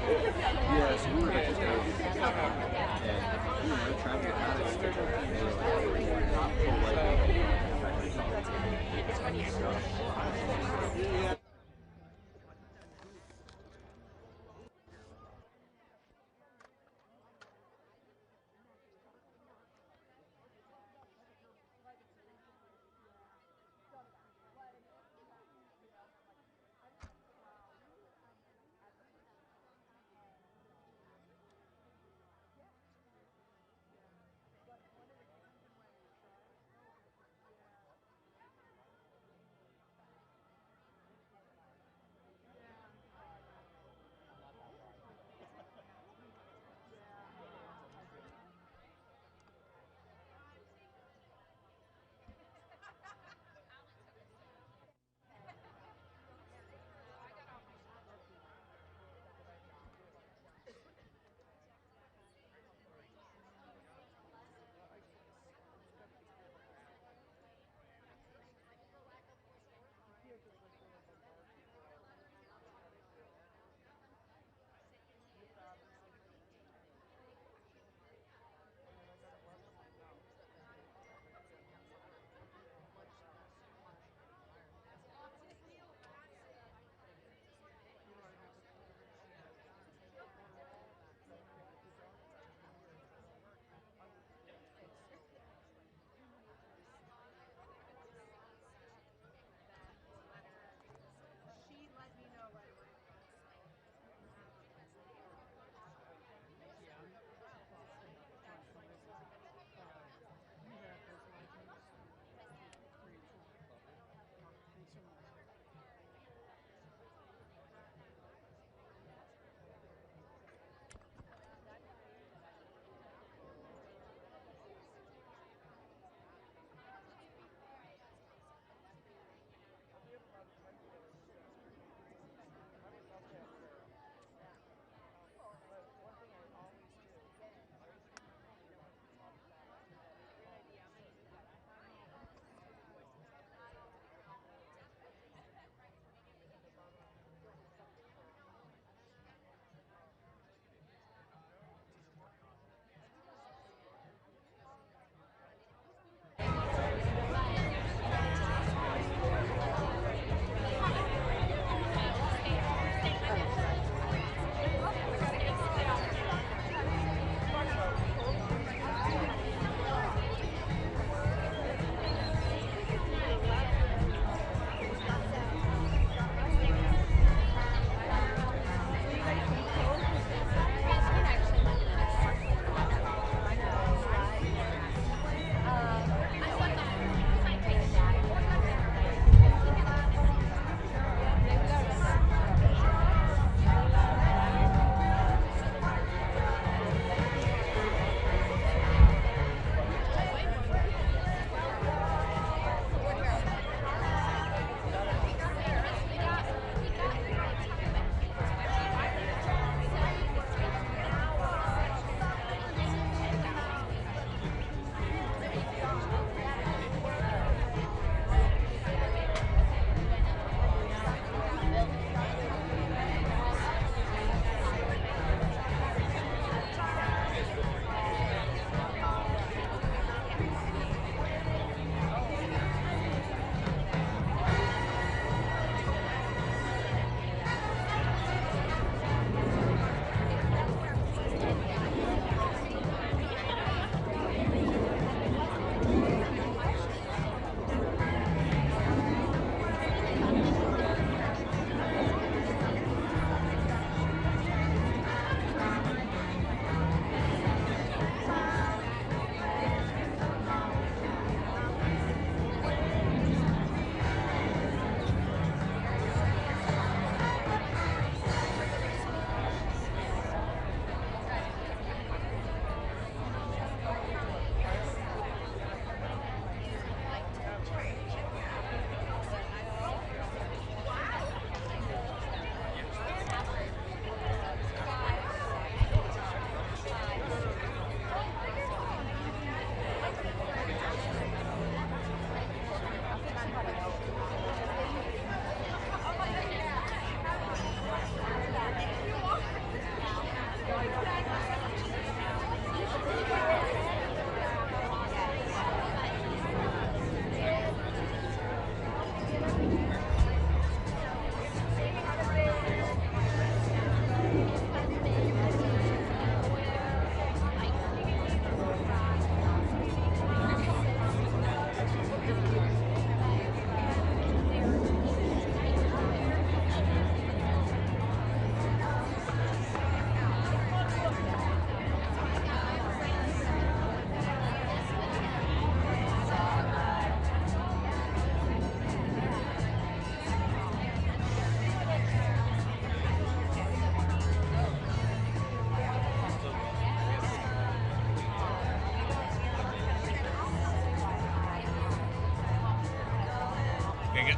Yeah, so we were like just out and traveling out of it, they were like, full like, Take it.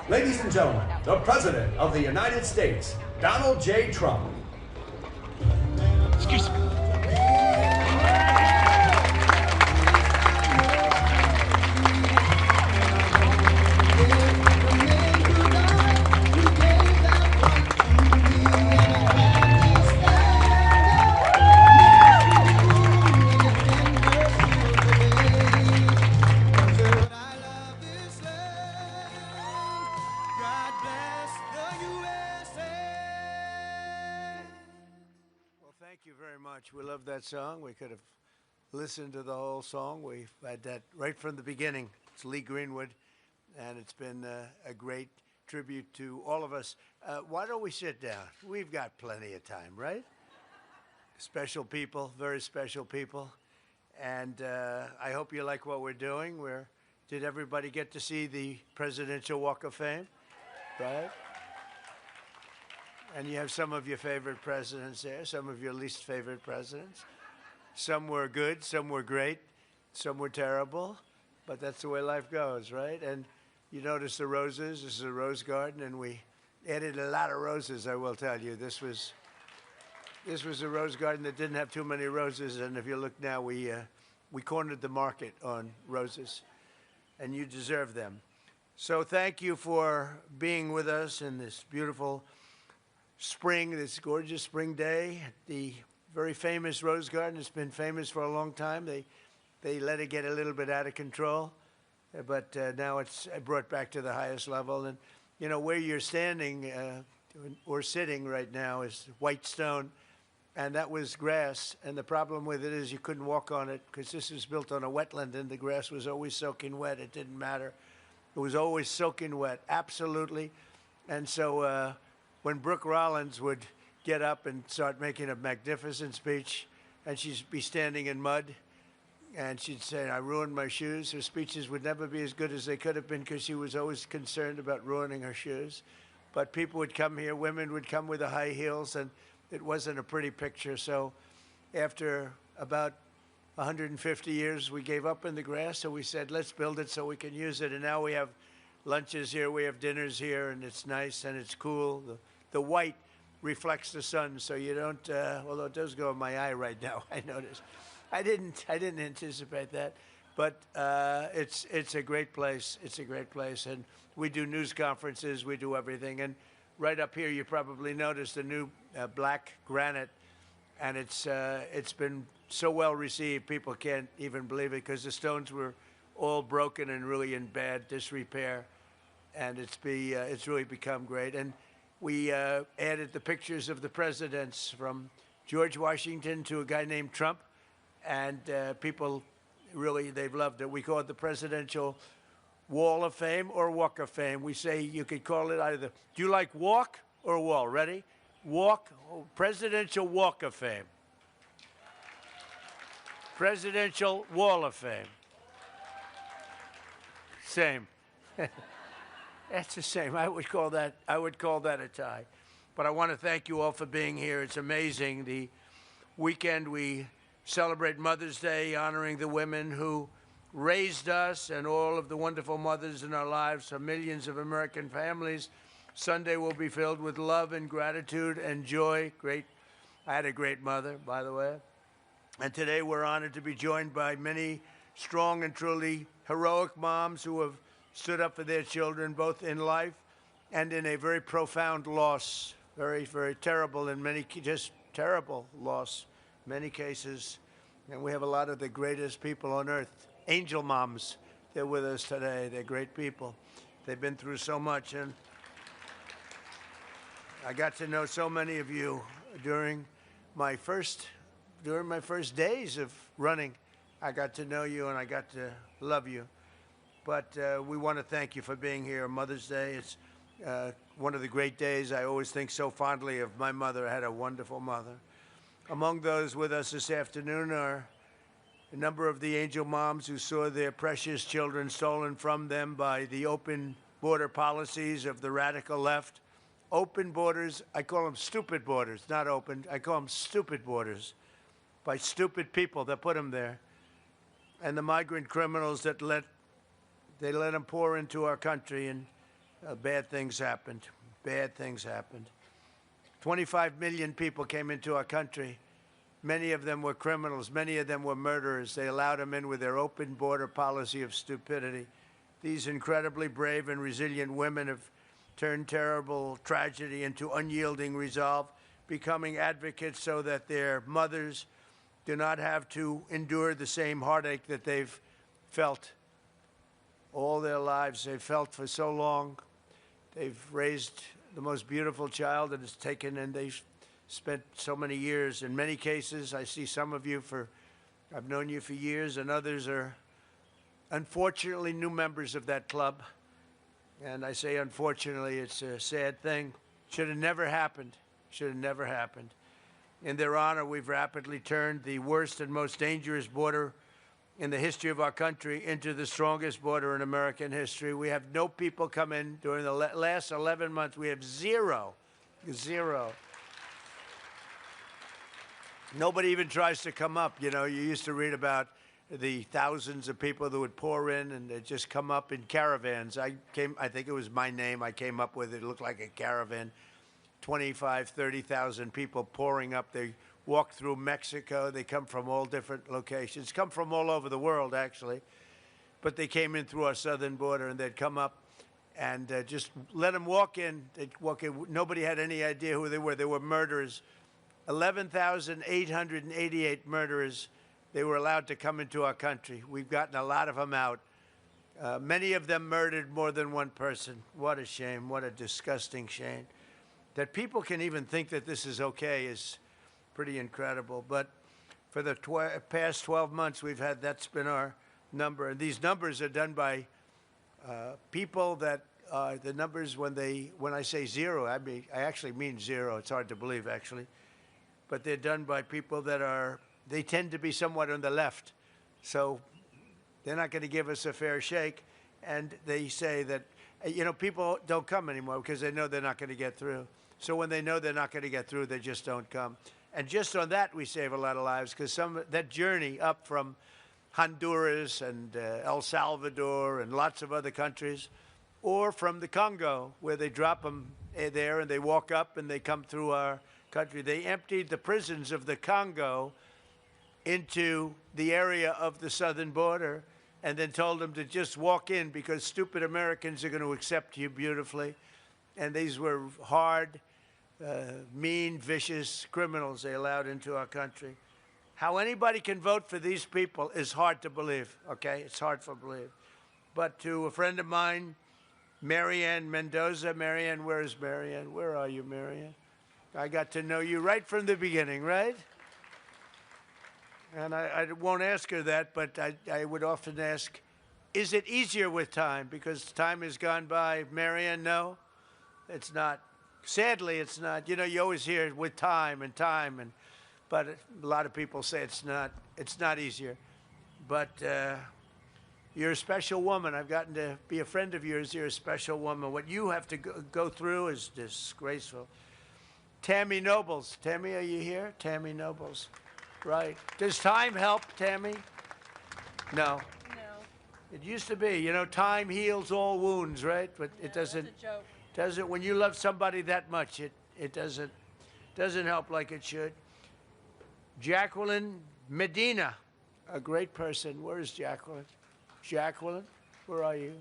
Ladies and gentlemen, the President of the United States, Donald J. Trump. Excuse me. We love that song. We could have listened to the whole song. We've had that right from the beginning. It's Lee Greenwood, and it's been a great tribute to all of us. Why don't we sit down? We've got plenty of time, right? Special people, very special people. And I hope you like what we're doing. Did everybody get to see the Presidential Walk of Fame? Right? And you have some of your favorite presidents there, some of your least favorite presidents. Some were good, some were great, some were terrible, but that's the way life goes, right? And you notice the roses. This is a rose garden, and we added a lot of roses, I will tell you. This was a rose garden that didn't have too many roses, and if you look now, we cornered the market on roses, and you deserve them. So thank you for being with us in this beautiful spring, this gorgeous spring day. The very famous rose garden has been famous for a long time. They let it get a little bit out of control, but now it's brought back to the highest level. And, you know, where you're standing or sitting right now is white stone, and that was grass. And the problem with it is you couldn't walk on it because this was built on a wetland, and the grass was always soaking wet. It didn't matter. It was always soaking wet, absolutely. And so when Brooke Rollins would get up and start making a magnificent speech, and she'd be standing in mud, and she'd say, I ruined my shoes. Her speeches would never be as good as they could have been because she was always concerned about ruining her shoes. But people would come here, women would come with the high heels, and it wasn't a pretty picture. So after about 150 years, we gave up in the grass, so we said, let's build it so we can use it. And now we have lunches here, we have dinners here, and it's nice and it's cool. The white reflects the sun, so you don't, although it does go in my eye right now, I noticed. I didn't anticipate that, but it's a great place. It's a great place, and we do news conferences, we do everything. And right up here, you probably noticed the new black granite, and it's been so well received, people can't even believe it because the stones were all broken and really in bad disrepair, and it's really become great. And we added the pictures of the presidents from George Washington to a guy named Trump, and people really, they've loved it. We call it the Presidential Wall of Fame or Walk of Fame. We say you could call it either. Do you like walk or wall? Ready? Walk, Presidential Walk of Fame. Presidential Wall of Fame. Same. That's the same. I would call that a tie. But I want to thank you all for being here. It's amazing. The weekend we celebrate Mother's Day, honoring the women who raised us and all of the wonderful mothers in our lives for millions of American families. Sunday will be filled with love and gratitude and joy. I had a great mother, by the way. And today we're honored to be joined by many strong and truly heroic moms who have stood up for their children, both in life and in a very profound loss. Very, very terrible in many, just terrible loss, many cases. And we have a lot of the greatest people on earth, angel moms. They're with us today. They're great people. They've been through so much. And I got to know so many of you during my first days of running. I got to know you and I got to love you. But we want to thank you for being here. Mother's Day, it's one of the great days. I always think so fondly of my mother. I had a wonderful mother. Among those with us this afternoon are a number of the angel moms who saw their precious children stolen from them by the open border policies of the radical left. Open borders, I call them stupid borders, not open. I call them stupid borders by stupid people that put them there. And the migrant criminals that let them pour into our country, and bad things happened. Bad things happened. 25 million people came into our country. Many of them were criminals. Many of them were murderers. They allowed them in with their open border policy of stupidity. These incredibly brave and resilient women have turned terrible tragedy into unyielding resolve, becoming advocates so that their mothers do not have to endure the same heartache that they've felt all their lives. They've felt for so long. They've raised the most beautiful child that has taken, and they've spent so many years. In many cases, I see some of you I've known you for years, and others are unfortunately new members of that club. And I say unfortunately, it's a sad thing. Should have never happened. Should have never happened. In their honor, we've rapidly turned the worst and most dangerous border in the history of our country into the strongest border in American history. We have no people come in during the last 11 months. We have zero Zero. Nobody even tries to come up. You know, you used to read about the thousands of people that would pour in and they'd just come up in caravans. I think it was my name I came up with. It looked like a caravan. 25, 30,000 people pouring up. They walk through Mexico. They come from all different locations, come from all over the world, actually. But they came in through our southern border, and they'd come up and just let them walk in. They'd walk in. Nobody had any idea who they were. They were murderers. 11,888 murderers. They were allowed to come into our country. We've gotten a lot of them out. Many of them murdered more than one person. What a shame. What a disgusting shame. That people can even think that this is okay is pretty incredible. But for the past 12 months, that's been our number. And these numbers are done by people that the numbers, when I say zero, I actually mean zero. It's hard to believe, actually. But they're done by people that they tend to be somewhat on the left. So they're not going to give us a fair shake. And they say that, people don't come anymore because they know they're not going to get through. So when they know they're not going to get through, they just don't come. And just on that, we save a lot of lives, because that journey up from Honduras and El Salvador and lots of other countries, or from the Congo, where they drop them there and they walk up and they come through our country. They emptied the prisons of the Congo into the area of the southern border and then told them to just walk in, because stupid Americans are going to accept you beautifully. And these were hard, mean, vicious criminals they allowed into our country. How anybody can vote for these people is hard to believe, okay? It's hard to believe. But to a friend of mine, Marianne Mendoza. Marianne, where is Marianne? Where are you, Marianne? I got to know you right from the beginning, right? And I won't ask her that, but I would often ask, is it easier with time? Because time has gone by. Marianne, no, it's not. Sadly, it's not. You know, you always hear with time, but a lot of people say it's not easier. But you're a special woman. I've gotten to be a friend of yours. You're a special woman. What you have to go through is disgraceful. Tammy Nobles. Tammy, are you here? Tammy Nobles. Right. Does time help, Tammy? No. No. It used to be. You know, time heals all wounds, right? But it doesn't. That's a joke. Doesn't. When you love somebody that much, it doesn't help like it should. Jacqueline Medina, a great person. Where is Jacqueline? Jacqueline, where are you?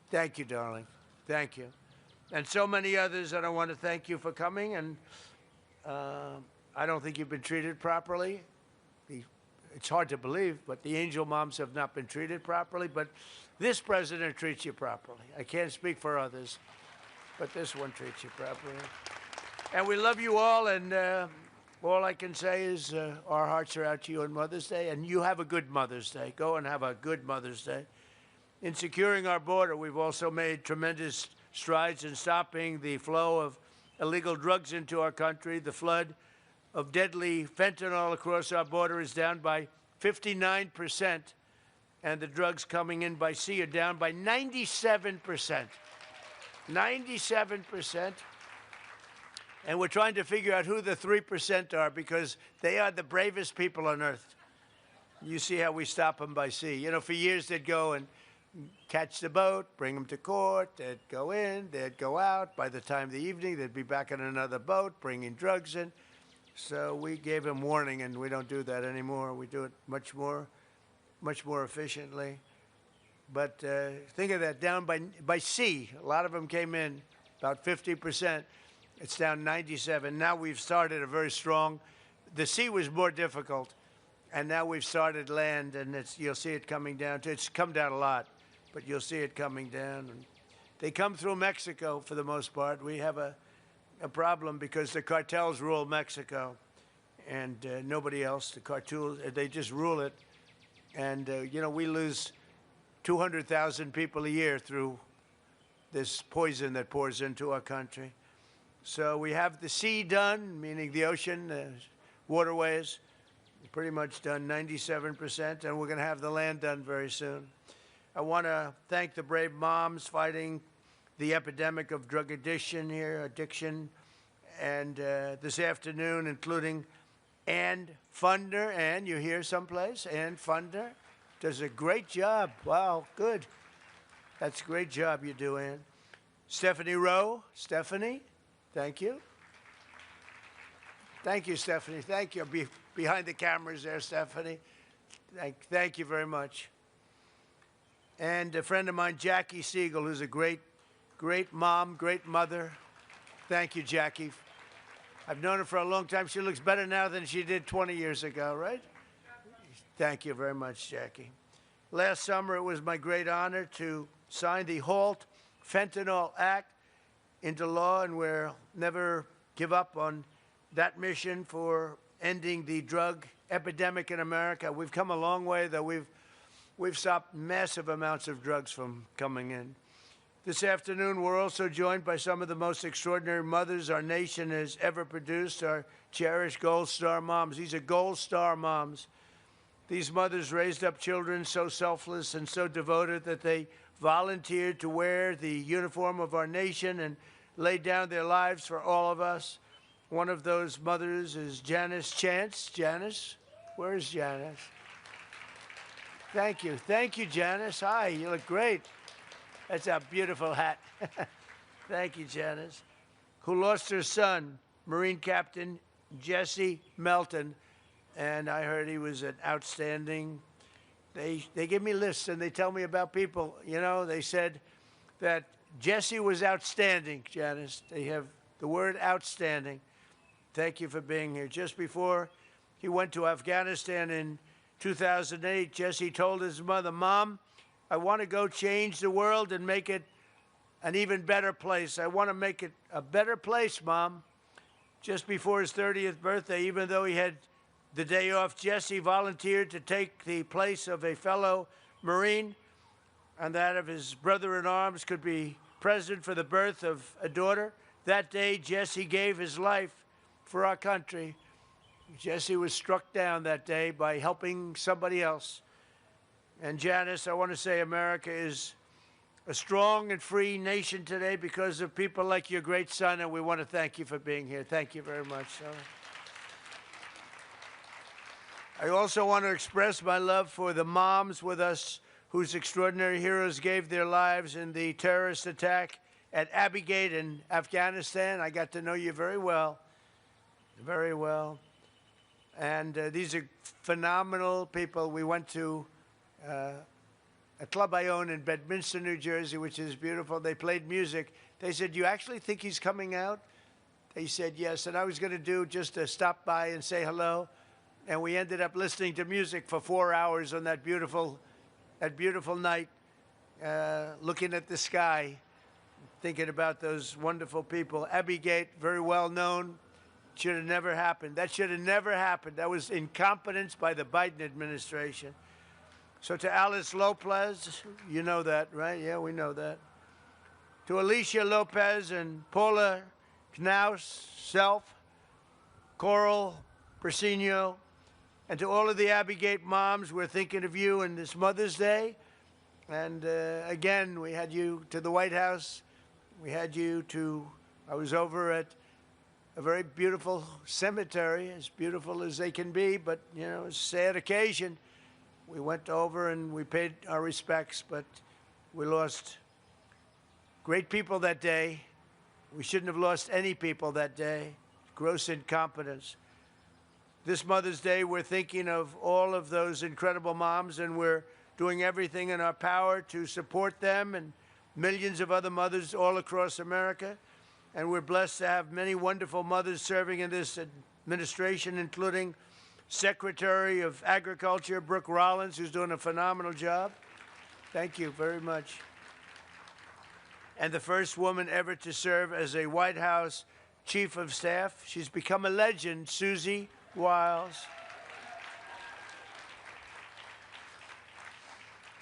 Thank you, darling. Thank you. And so many others, and I want to thank you for coming. And I don't think you've been treated properly. It's hard to believe, but the angel moms have not been treated properly. But this president treats you properly. I can't speak for others, but this one treats you properly. And we love you all, and all I can say is our hearts are out to you on Mother's Day, and you have a good Mother's Day. Go and have a good Mother's Day. In securing our border, we've also made tremendous strides in stopping the flow of illegal drugs into our country. The flood of deadly fentanyl across our border is down by 59%, and the drugs coming in by sea are down by 97%. 97%. And we're trying to figure out who the 3% are, because they are the bravest people on earth. You see how we stop them by sea. You know, for years they'd go and catch the boat, bring them to court, they'd go in, they'd go out. By the time of the evening, they'd be back on another boat, bringing drugs in. So we gave them warning, and we don't do that anymore. We do it much more efficiently. But think of that, down by sea. A lot of them came in, about 50%. It's down 97. Now we've started a very strong. The sea was more difficult, and now we've started land, and you'll see it coming down. It's come down a lot, but you'll see it coming down. And they come through Mexico for the most part. We have a problem because the cartels rule Mexico, and nobody else. The cartels, they just rule it. And, you know, we lose 200,000 people a year through this poison that pours into our country. So we have the sea done, meaning the ocean, waterways, pretty much done, 97%, and we're going to have the land done very soon. I want to thank the brave moms fighting the epidemic of drug addiction here, and this afternoon, including Ann Funder. Ann, you here someplace? Ann Funder does a great job. Wow, good. That's a great job you do, Ann. Stephanie Rowe. Stephanie, thank you. Thank you, Stephanie. Thank you. Behind the cameras there, Stephanie. Thank you very much. And a friend of mine, Jackie Siegel, who's a great mom, great mother. Thank you, Jackie. I've known her for a long time. She looks better now than she did 20 years ago, right? Thank you very much, Jackie. Last summer, it was my great honor to sign the Halt Fentanyl Act into law, and we'll never give up on that mission for ending the drug epidemic in America. We've come a long way, though. We've stopped massive amounts of drugs from coming in. This afternoon, we're also joined by some of the most extraordinary mothers our nation has ever produced, our cherished Gold Star moms. These are Gold Star moms. These mothers raised up children so selfless and so devoted that they volunteered to wear the uniform of our nation and laid down their lives for all of us. One of those mothers is Janice Chance. Janice, where is Janice? Thank you. Thank you, Janice. Hi, you look great. That's a beautiful hat. Thank you, Janice. Who lost her son, Marine Captain Jesse Melton, and I heard he was an outstanding. They give me lists and they tell me about people. You know, they said that Jesse was outstanding, Janice. They have the word outstanding. Thank you for being here. Just before he went to Afghanistan in 2008, Jesse told his mother, "Mom, I want to go change the world and make it an even better place. I want to make it a better place, Mom." Just before his 30th birthday, even though he had the day off, Jesse volunteered to take the place of a fellow Marine, and that of his brother-in-arms could be present for the birth of a daughter. That day, Jesse gave his life for our country. Jesse was struck down that day by helping somebody else. And Janice, I want to say America is a strong and free nation today because of people like your great son, and we want to thank you for being here. Thank you very much. I also want to express my love for the moms with us whose extraordinary heroes gave their lives in the terrorist attack at Abbey Gate in Afghanistan. I got to know you very well, very well. And these are phenomenal people. We went to a club I own in Bedminster, New Jersey, which is beautiful. They played music. They said, "You actually think he's coming out?" They said, "Yes." And I was going to do just to stop by and say hello. And we ended up listening to music for 4 hours on that beautiful night, looking at the sky, thinking about those wonderful people. Abbey Gate, very well known. Should have never happened. That should have never happened. That was incompetence by the Biden administration. So to Alice Lopez, you know that, right? Yeah, we know that. To Alicia Lopez and Paula Knaus, Self, Coral Persino, and to all of the Abbey Gate moms, we're thinking of you on this Mother's Day. And again, we had you to the White House. We had you to, I was over at a very beautiful cemetery, as beautiful as they can be, but, you know, it's a sad occasion. We went over and we paid our respects, but we lost great people that day. We shouldn't have lost any people that day. Gross incompetence. This Mother's Day, we're thinking of all of those incredible moms, and we're doing everything in our power to support them and millions of other mothers all across America. And we're blessed to have many wonderful mothers serving in this administration, including Secretary of Agriculture, Brooke Rollins, who's doing a phenomenal job. Thank you very much. And the first woman ever to serve as a White House Chief of Staff. She's become a legend, Susie Wiles.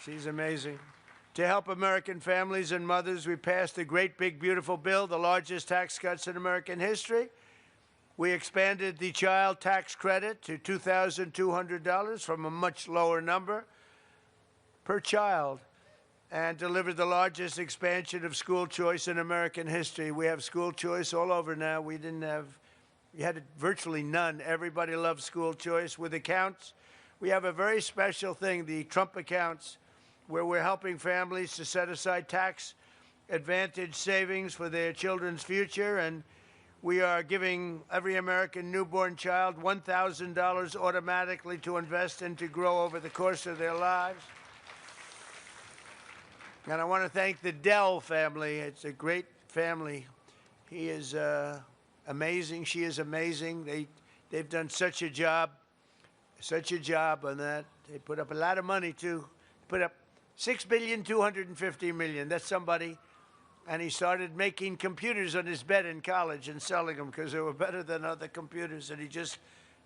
She's amazing. To help American families and mothers, we passed a great, big, beautiful bill, the largest tax cuts in American history. We expanded the child tax credit to $2,200 from a much lower number per child. and delivered the largest expansion of school choice in American history. We have school choice all over now. We had virtually none. Everybody loves school choice. With accounts, we have a very special thing, the Trump accounts, where we're helping families to set aside tax advantage savings for their children's future, and we are giving every American newborn child $1,000 automatically to invest and to grow over the course of their lives. And I want to thank the Dell family. It's a great family. He is amazing. She is amazing. They've done such a job on that. They put up a lot of money, too. Put up $6.25 billion. That's somebody. And he started making computers on his bed in college and selling them because they were better than other computers. And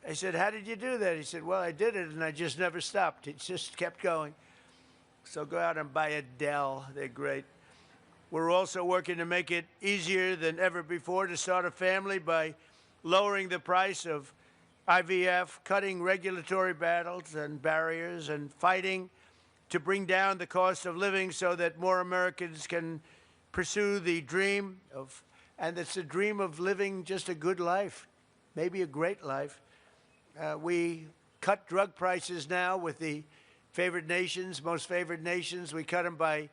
I said, how did you do that? He said, well, I did it, and I just never stopped. It just kept going. So go out and buy a Dell. They're great. We're also working to make it easier than ever before to start a family by lowering the price of IVF, cutting regulatory battles and barriers, and fighting to bring down the cost of living so that more Americans can pursue the dream of, and it's a dream of living just a good life, maybe a great life. We cut drug prices now with the favored nations, most favored nations. We cut them by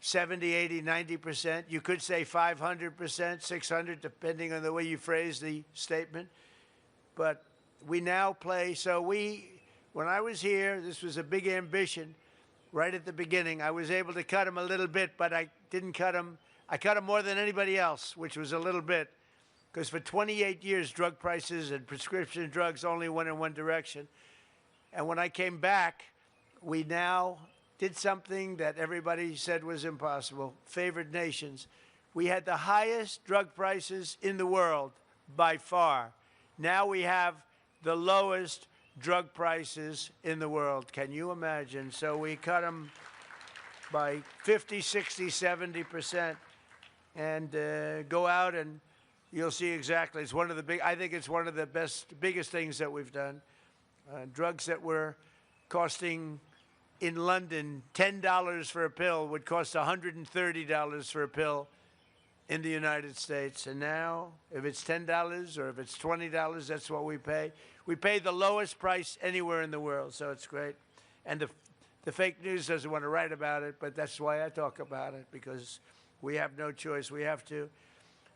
70, 80, 90%. You could say 500%, 600, depending on the way you phrase the statement. But we now play, when I was here, this was a big ambition. Right at the beginning, I was able to cut them a little bit, but I didn't cut them. I cut them more than anybody else, which was a little bit, because for 28 years, drug prices and prescription drugs only went in one direction. And when I came back, we now did something that everybody said was impossible, favored nations. We had the highest drug prices in the world by far. Now we have the lowest drug prices in the world. Can you imagine? So we cut them by 50, 60, 70%, and go out and you'll see exactly. It's one of the I think it's one of the biggest things that we've done. Drugs that were costing in London $10 for a pill would cost $130 for a pill in the United States. And now, if it's $10 or if it's $20, that's what we pay. We pay the lowest price anywhere in the world, so it's great. And the fake news doesn't want to write about it, but that's why I talk about it, because we have no choice. We have to.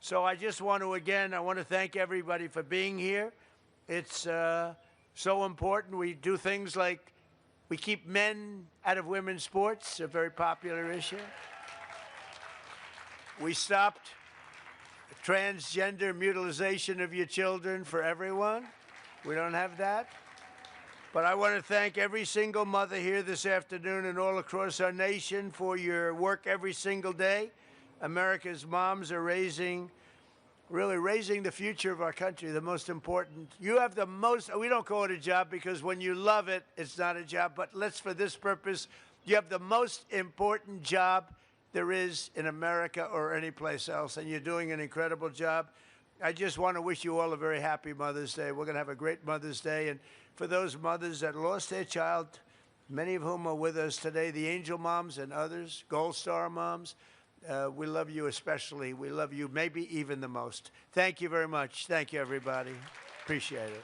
So I just want to, again, I want to thank everybody for being here. It's so important. We do things like we keep men out of women's sports, a very popular issue. We stopped transgender mutilization of your children for everyone. We don't have that. But I want to thank every single mother here this afternoon and all across our nation for your work every single day. America's moms are really raising the future of our country, the most important. You have the most, we don't call it a job because when you love it, it's not a job, but for this purpose, you have the most important job there is in America or any place else, and you're doing an incredible job. I just want to wish you all a very happy Mother's Day. We're going to have a great Mother's Day, and for those mothers that lost their child, many of whom are with us today, the angel moms and others, Gold Star moms, we love you especially. We love you maybe even the most. Thank you very much. Thank you, everybody. Appreciate it.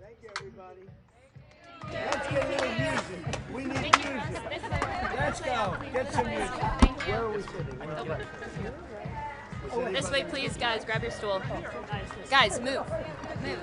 Thank you, everybody. Let's get a little music. We need music. Let's go. Get some music. Where are we sitting? This way, please, guys. Grab your stool. Guys, move. Move.